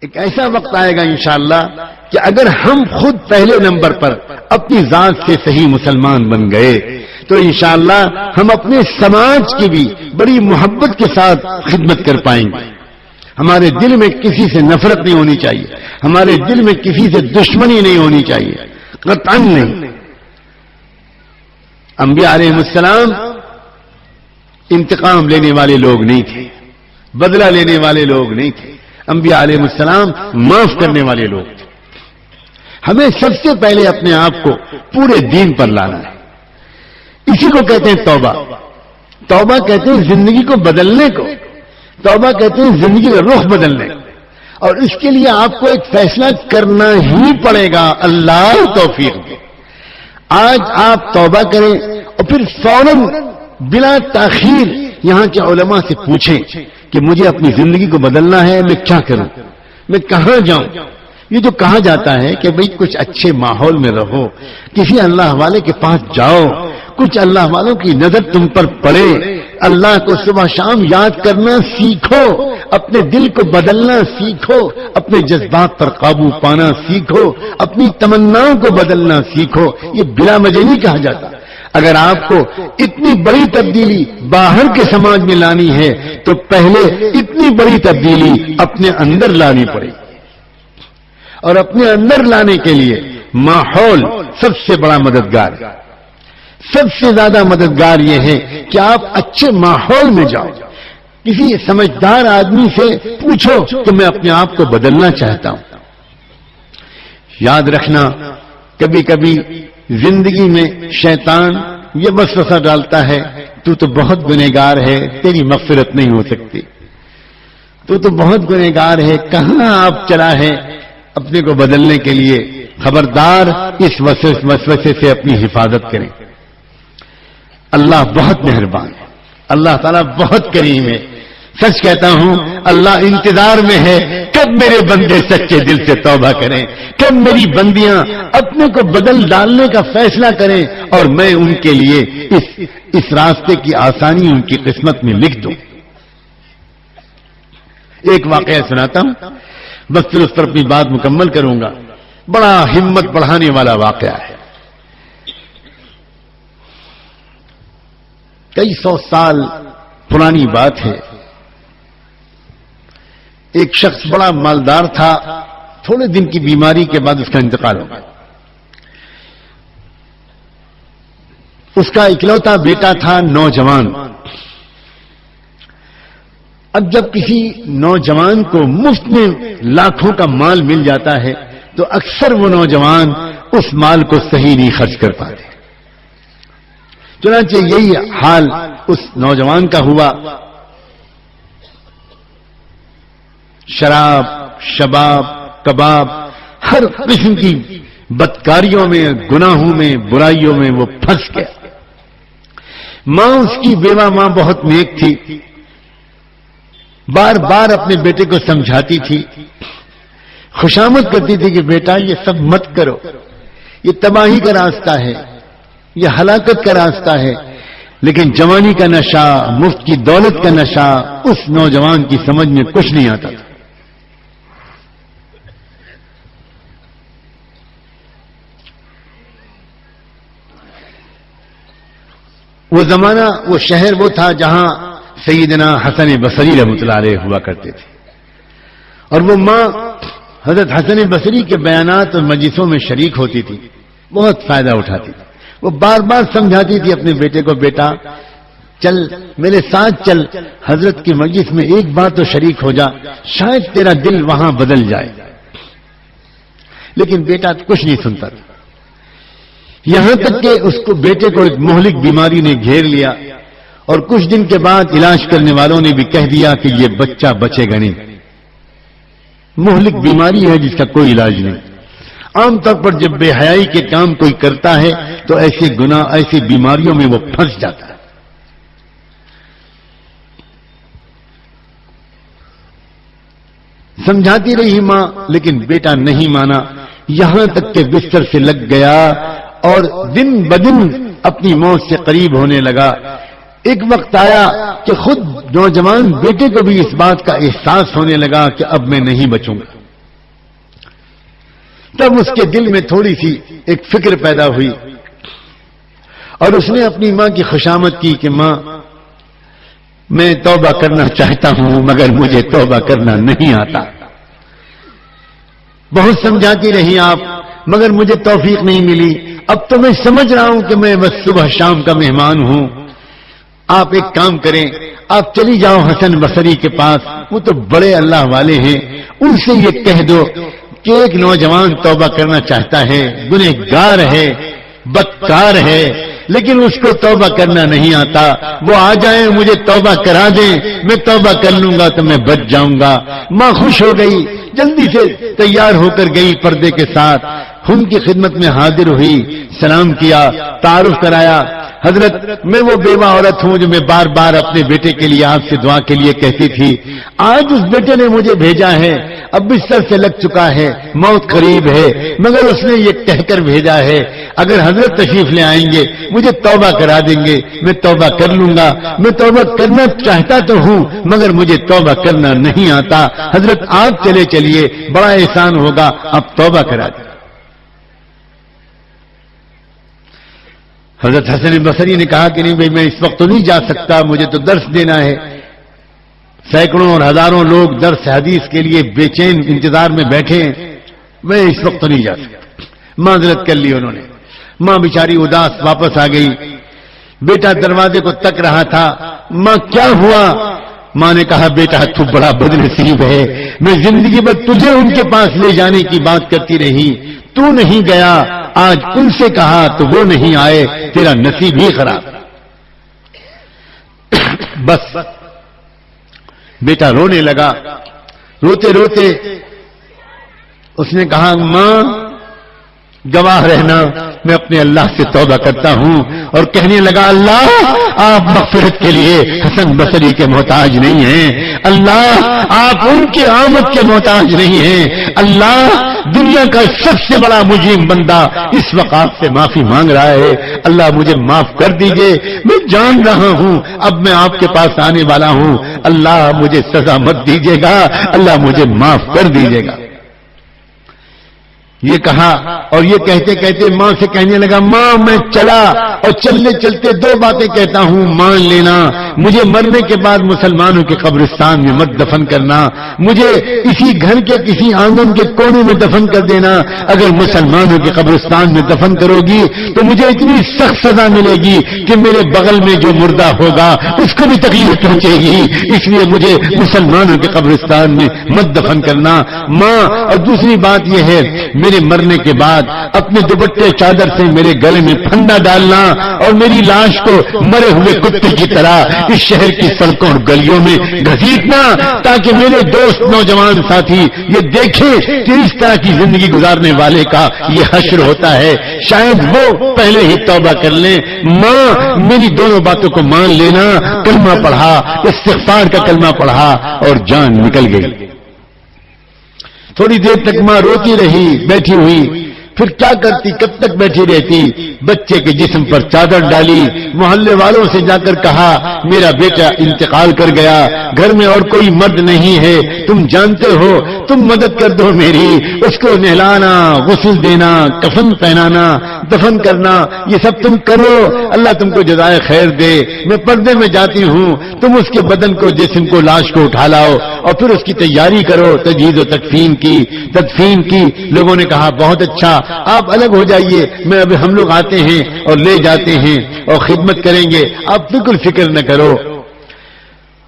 ایک ایسا وقت آئے گا انشاءاللہ کہ اگر ہم خود پہلے نمبر پر اپنی ذات سے صحیح مسلمان بن گئے تو انشاءاللہ ہم اپنے سماج کی بھی بڑی محبت کے ساتھ خدمت کر پائیں گے. ہمارے دل میں کسی سے نفرت نہیں ہونی چاہیے, ہمارے دل میں کسی سے دشمنی نہیں ہونی چاہیے, قطعاً نہیں. انبیاء علیہ السلام انتقام لینے والے لوگ نہیں تھے, بدلہ لینے والے لوگ نہیں تھے. انبیاء علیہ السلام معاف کرنے والے لوگ تھے. ہمیں سب سے پہلے اپنے آپ کو پورے دین پر لانا ہے. اسی کو کہتے ہیں توبہ. توبہ کہتے ہیں زندگی کو بدلنے کو, توبہ کہتے ہیں زندگی کا رخ بدلنے کو. اور اس کے لیے آپ کو ایک فیصلہ کرنا ہی پڑے گا. اللہ توفیق دے. آج آپ توبہ کریں اور پھر فوراً بلا تاخیر یہاں کے علماء سے پوچھیں کہ مجھے اپنی زندگی کو بدلنا ہے, میں کیا کروں, میں کہاں جاؤں. یہ جو کہا جاتا ہے کہ بھئی کچھ اچھے ماحول میں رہو, کسی اللہ والے کے پاس جاؤ, کچھ اللہ والوں کی نظر تم پر پڑے, اللہ کو صبح شام یاد کرنا سیکھو, اپنے دل کو بدلنا سیکھو, اپنے جذبات پر قابو پانا سیکھو, اپنی تمناؤں کو بدلنا سیکھو. یہ بلا وجہ نہیں کہا جاتا. اگر آپ کو اتنی بڑی تبدیلی باہر کے سماج میں لانی ہے تو پہلے اتنی بڑی تبدیلی اپنے اندر لانی پڑے گی. اور اپنے اندر لانے کے لیے ماحول سب سے بڑا مددگار ہے. سب سے زیادہ مددگار یہ ہے کہ آپ اچھے ماحول میں جاؤ. کسی سمجھدار آدمی سے پوچھو کہ میں اپنے آپ کو بدلنا چاہتا ہوں. یاد رکھنا, کبھی کبھی زندگی میں شیطان یہ وسوسہ ڈالتا ہے, تو بہت گنہگار ہے, تیری مغفرت نہیں ہو سکتی, تو بہت گنہگار ہے, کہاں آپ چلا ہے اپنے کو بدلنے کے لیے. خبردار, اس وسوسے سے اپنی حفاظت کریں. اللہ بہت مہربان ہے, اللہ تعالیٰ بہت کریم ہے. سچ کہتا ہوں, اللہ انتظار میں ہے کب میرے بندے سچے دل سے توبہ کریں, کب میری بندیاں اپنے کو بدل ڈالنے کا فیصلہ کریں اور میں ان کے لیے اس راستے کی آسانی ان کی قسمت میں لکھ دوں. ایک واقعہ سناتا ہوں, بس پھر اس پر اپنی بات مکمل کروں گا. بڑا ہمت بڑھانے والا واقعہ ہے. کئی سو سال پرانی بات ہے. ایک شخص بڑا مالدار تھا, تھوڑے دن کی بیماری کے بعد اس کا انتقال ہو گیا. اس کا اکلوتا بیٹا تھا, نوجوان. اب جب کسی نوجوان کو مفت میں لاکھوں کا مال مل جاتا ہے تو اکثر وہ نوجوان اس مال کو صحیح نہیں خرچ کر پاتے. چنانچہ یہی حال اس نوجوان کا ہوا. شراب, شباب, کباب, ہر قسم کی بدکاریوں میں, گناہوں میں, برائیوں میں وہ پھنس گیا. ماں, اس کی بیوہ ماں بہت نیک تھی, بار بار اپنے بیٹے کو سمجھاتی تھی, خوشامد کرتی تھی کہ بیٹا یہ سب مت کرو, یہ تباہی کا راستہ ہے, یہ ہلاکت کا راستہ ہے. لیکن جوانی کا نشہ, مفت کی دولت کا نشہ اس نوجوان کی سمجھ میں کچھ نہیں آتا تھا. وہ زمانہ, وہ شہر وہ تھا جہاں سیدنا حسن بصری رحمۃ اللہ علیہ ہوا کرتے تھے. اور وہ ماں حضرت حسن بصری کے بیانات اور مجلسوں میں شریک ہوتی تھی, بہت فائدہ اٹھاتی تھی. وہ بار بار سمجھاتی تھی اپنے بیٹے کو, بیٹا چل میرے ساتھ چل, حضرت کی مجلس میں ایک بار تو شریک ہو جا, شاید تیرا دل وہاں بدل جائے. لیکن بیٹا کچھ نہیں سنتا تھا. یہاں تک کہ اس کو بیٹے کو ایک مہلک بیماری نے گھیر لیا اور کچھ دن کے بعد علاج کرنے والوں نے بھی کہہ دیا کہ یہ بچہ بچے گا نہیں. مہلک بیماری ہے جس کا کوئی علاج نہیں. عام طور پر جب بے حیائی کے کام کوئی کرتا ہے تو ایسے گناہ, ایسی بیماریوں میں وہ پھنس جاتا ہے. سمجھاتی رہی ماں, لیکن بیٹا نہیں مانا. یہاں تک کہ بستر سے لگ گیا اور دن بدن اپنی موت سے قریب ہونے لگا. ایک وقت آیا کہ خود نوجوان بیٹے کو بھی اس بات کا احساس ہونے لگا کہ اب میں نہیں بچوں گا. تب اس کے دل میں تھوڑی سی ایک فکر پیدا ہوئی اور اس نے اپنی ماں کی خوشامد کی کہ ماں میں توبہ کرنا چاہتا ہوں مگر مجھے توبہ کرنا نہیں آتا. بہت سمجھاتی رہی آپ مگر مجھے توفیق نہیں ملی. اب تو میں سمجھ رہا ہوں کہ میں بس صبح شام کا مہمان ہوں. آپ ایک کام کریں, آپ چلی جاؤ حسن بصری کے پاس, وہ تو بڑے اللہ والے ہیں, ان سے یہ کہہ دو کہ ایک نوجوان توبہ کرنا چاہتا ہے, گنہگار ہے, بدکار ہے, لیکن اس کو توبہ کرنا نہیں آتا. وہ آ جائیں, مجھے توبہ کرا دیں, میں توبہ کر لوں گا تو میں بچ جاؤں گا. ماں خوش ہو گئی, جلدی سے تیار ہو کر گئی پردے کے ساتھ, ان کی خدمت میں حاضر ہوئی, سلام کیا, تعارف کرایا. حضرت میں وہ بیوہ عورت ہوں جو میں بار بار اپنے بیٹے کے لیے آپ سے دعا کے لیے کہتی تھی. آج اس بیٹے نے مجھے بھیجا ہے, اب بستر سے لگ چکا ہے, موت قریب ہے, مگر اس نے یہ کہہ کر بھیجا ہے اگر حضرت تشریف لے آئیں گے مجھے توبہ کرا دیں گے, میں توبہ کر لوں گا. میں توبہ کرنا چاہتا تو ہوں مگر مجھے توبہ کرنا نہیں آتا. حضرت آپ چلے چلیے, بڑا احسان ہوگا, اب توبہ کرا دیں. حضرت حسن بصری نے کہا کہ نہیں بھائی میں اس وقت تو نہیں جا سکتا, مجھے تو درس دینا ہے. سینکڑوں اور ہزاروں لوگ درس حدیث کے لیے بے چین انتظار میں بیٹھے ہیں, میں اس وقت تو نہیں جا سکتا. معذرت کر لی انہوں نے. ماں بیچاری اداس واپس آ گئی. بیٹا دروازے کو تک رہا تھا. ماں کیا ہوا؟ ماں نے کہا بیٹا تو بڑا بدنصیب ہے, میں زندگی بھر تجھے ان کے پاس لے جانے کی بات کرتی رہی, تو نہیں گیا, آج ان سے کہا تو وہ نہیں آئے, تیرا نصیب ہی خراب. بس بیٹا رونے لگا. روتے روتے اس نے کہا ماں گواہ رہنا, میں اپنے اللہ سے توبہ کرتا ہوں. اور کہنے لگا اللہ آپ مغفرت کے لیے حسن بصری کے محتاج نہیں ہیں, اللہ آپ ان کی آمد کے محتاج نہیں ہیں. اللہ دنیا کا سب سے بڑا مجرم بندہ اس وقت آپ سے معافی مانگ رہا ہے, اللہ مجھے معاف کر دیجئے, میں جان رہا ہوں اب میں آپ کے پاس آنے والا ہوں, اللہ مجھے سزا مت دیجیے گا, اللہ مجھے معاف کر دیجیے گا. یہ کہا اور یہ کہتے کہتے ماں سے کہنے لگا ماں میں چلا, اور چلتے چلتے دو باتیں کہتا ہوں, مان لینا مجھے مرنے کے بعد مسلمانوں کے قبرستان میں مت دفن کرنا, مجھے اسی گھر کے کسی آنگن کے کونے میں دفن کر دینا. اگر مسلمانوں کے قبرستان میں دفن کرو گی تو مجھے اتنی سخت سزا ملے گی کہ میرے بغل میں جو مردہ ہوگا اس کو بھی تکلیف پہنچے گی, اس لیے مجھے مسلمانوں کے قبرستان میں مت دفن کرنا ماں. اور دوسری بات یہ ہے میرے مرنے کے بعد اپنے دوپٹے چادر سے میرے گلے میں پھندا ڈالنا اور میری لاش کو مرے ہوئے کتے کی طرح اس شہر کی سڑکوں اور گلیوں میں گھسیٹنا, تاکہ میرے دوست نوجوان ساتھی یہ دیکھیں کہ اس طرح کی زندگی گزارنے والے کا یہ حشر ہوتا ہے, شاید وہ پہلے ہی توبہ کر لیں. ماں میری دونوں باتوں کو مان لینا, کلمہ پڑھا, استغفار کا کلمہ پڑھا اور جان نکل گئی. تھوڑی دیر تک ماں روتی رہی بیٹھی ہوئی, پھر کیا کرتی, کب تک بیٹھی رہتی. بچے کے جسم پر چادر ڈالی, محلے والوں سے جا کر کہا میرا بیٹا انتقال کر گیا, گھر میں اور کوئی مرد نہیں ہے, تم جانتے ہو, تم مدد کر دو میری, اس کو نہلانا, غسل دینا, کفن پہنانا, دفن کرنا, یہ سب تم کرو, اللہ تم کو جزائے خیر دے. میں پردے میں جاتی ہوں, تم اس کے بدن کو, جسم کو, لاش کو اٹھا لاؤ اور پھر اس کی تیاری کرو, تجہیز و تدفین کی. لوگوں نے کہا بہت اچھا, آپ الگ ہو جائیے, میں ابھی ہم لوگ آتے ہیں اور لے جاتے ہیں اور خدمت کریں گے, آپ بالکل فکر نہ کرو.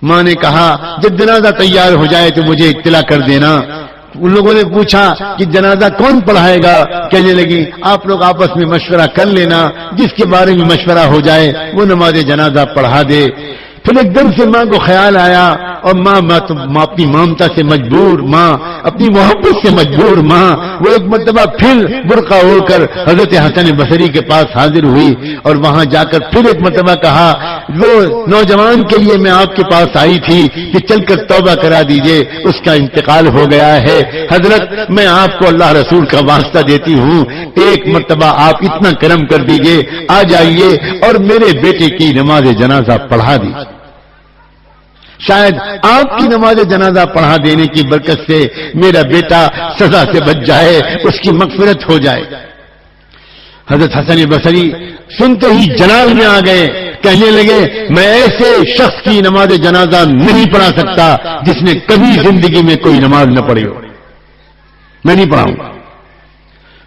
ماں نے کہا جب جنازہ تیار ہو جائے تو مجھے اطلاع کر دینا. ان لوگوں نے پوچھا کہ جنازہ کون پڑھائے گا, کہنے لگی آپ لوگ آپس میں مشورہ کر لینا, جس کے بارے میں مشورہ ہو جائے وہ نماز جنازہ پڑھا دے. پھر ایک دم سے ماں کو خیال آیا, اور ماں اپنی مامتا سے مجبور, ماں اپنی محبت سے مجبور, ماں وہ ایک مرتبہ پھر برقع اوڑھ کر حضرت حسن بصری کے پاس حاضر ہوئی, اور وہاں جا کر پھر ایک مرتبہ کہا وہ نوجوان کے لیے میں آپ کے پاس آئی تھی کہ چل کر توبہ کرا دیجئے, اس کا انتقال ہو گیا ہے. حضرت میں آپ کو اللہ رسول کا واسطہ دیتی ہوں, ایک مرتبہ آپ اتنا کرم کر دیجئے, آ جائیے اور میرے بیٹے کی نماز جنازہ پڑھا دی. شاید آپ کی نماز جنازہ پڑھا دینے کی برکت سے میرا بیٹا سزا سے بچ جائے، اس کی مغفرت ہو جائے۔ حضرت حسن بصری سنتے ہی جلال میں آ گئے، کہنے لگے میں ایسے شخص کی نماز جنازہ نہیں پڑھا سکتا جس نے کبھی زندگی میں کوئی نماز نہ پڑھی ہو، میں نہیں پڑھاؤں گا۔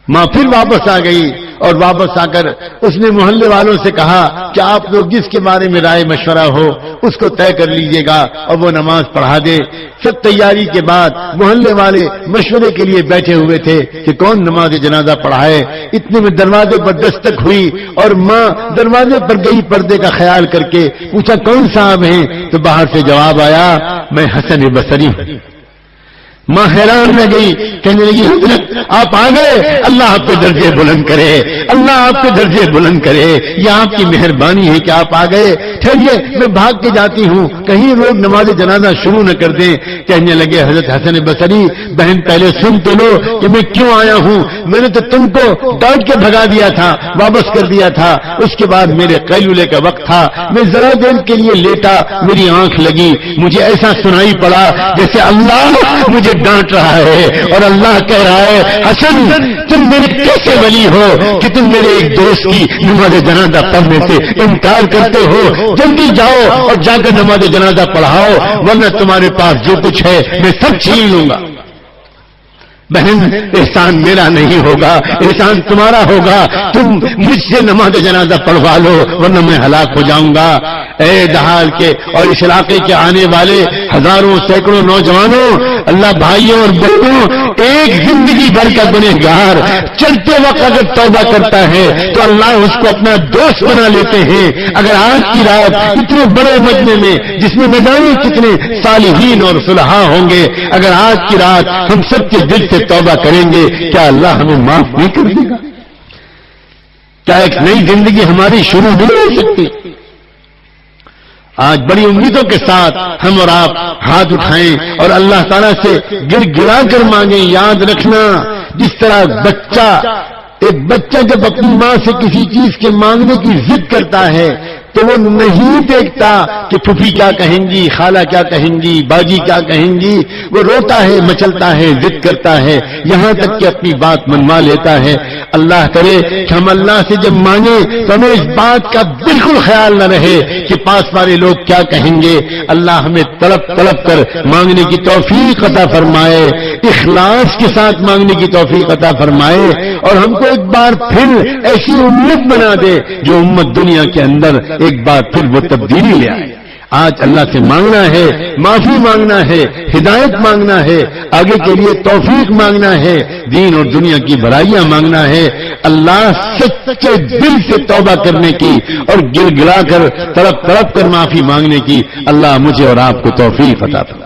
ماں پھر واپس آ گئی اور واپس آ کر اس نے محلے والوں سے کہا کہ آپ لوگ جس کے بارے میں رائے مشورہ ہو اس کو طے کر لیجئے گا اور وہ نماز پڑھا دے۔ سب تیاری کے بعد محلے والے مشورے کے لیے بیٹھے ہوئے تھے کہ کون نماز جنازہ پڑھائے۔ اتنے میں دروازے پر دستک ہوئی اور ماں دروازے پر گئی، پردے کا خیال کر کے پوچھا کون صاحب ہیں؟ تو باہر سے جواب آیا میں حسن بصری ہوں۔ ماں حیران رہ گئی، کہنے لگی حضرت آپ آ گئے، اللہ آپ کے درجے بلند کرے، اللہ آپ کے درجے بلند کرے، یہ آپ کی مہربانی ہے کہ آپ آ گئے۔ ٹھہریے میں بھاگ کے جاتی ہوں، کہیں لوگ نماز جنازہ شروع نہ کر دیں۔ کہنے لگے حضرت حسن بصری بہن پہلے سن تو لو کہ میں کیوں آیا ہوں، میں نے تو تم کو ڈانٹ کے بھگا دیا تھا، واپس کر دیا تھا، اس کے بعد میرے قیلولے کا وقت تھا، میں ذرا دیر کے لیے لیٹا، میری آنکھ لگی، مجھے ایسا سنائی پڑا جیسے اللہ مجھے ڈانٹ رہا ہے اور اللہ کہہ رہا ہے حسن تم میرے کیسے ولی ہو کہ تم میرے ایک دوست کی نماز جنازہ پڑھنے سے انکار کرتے ہو، جلدی جاؤ اور جا کر نماز جنازہ پڑھاؤ ورنہ تمہارے پاس جو کچھ ہے میں سب چھین لوں گا۔ بہن احسان میرا نہیں ہوگا، احسان تمہارا ہوگا، تم مجھ سے نماز جنازہ پڑھوا لو ورنہ میں ہلاک ہو جاؤں گا۔ اے دہال کے اور اس علاقے کے آنے والے ہزاروں سینکڑوں نوجوانوں، اللہ بھائیوں اور بہنوں، ایک زندگی بھر کا گنہگار چلتے وقت اگر توبہ کرتا ہے تو اللہ اس کو اپنا دوست بنا لیتے ہیں۔ اگر آج کی رات اتنے بڑے مجمع میں جس میں نہ جانے کتنے صالحین اور صلحاء ہوں گے، اگر آج کی رات ہم سب کے دل سے توبہ کریں گے کیا اللہ ہمیں معاف نہیں کر دے گا؟ کیا ایک نئی زندگی ہماری شروع نہیں ہو سکتی؟ آج بڑی امیدوں کے ساتھ ہم اور آپ ہاتھ اٹھائیں اور اللہ تعالیٰ سے گر گرا کر مانگیں۔ یاد رکھنا جس طرح ایک بچہ جب اپنی ماں سے کسی چیز کے مانگنے کی ضد کرتا ہے تو وہ نہیں دیکھتا کہ پھوپھی کیا کہیں گی، خالہ کیا کہیں گی، باجی کیا کہیں گی، وہ روتا ہے، مچلتا ہے، ضد کرتا ہے، یہاں تک کہ اپنی بات منوا لیتا ہے۔ اللہ کرے کہ ہم اللہ سے جب مانگیں تو ہمیں اس بات کا بالکل خیال نہ رہے کہ پاس والے لوگ کیا کہیں گے۔ اللہ ہمیں تڑپ تڑپ کر مانگنے کی توفیق عطا فرمائے، اخلاص کے ساتھ مانگنے کی توفیق عطا فرمائے اور ہم کو ایک بار پھر ایسی امت بنا دے جو امت دنیا کے اندر ایک بار پھر وہ تبدیلی لے آئے۔ آج اللہ سے مانگنا ہے، معافی مانگنا ہے، ہدایت مانگنا ہے، آگے کے لیے توفیق مانگنا ہے، دین اور دنیا کی بھلائیاں مانگنا ہے۔ اللہ سچے دل سے توبہ کرنے کی اور گر گرا کر تڑپ تڑپ کر معافی مانگنے کی اللہ مجھے اور آپ کو توفیق عطا فرمائے۔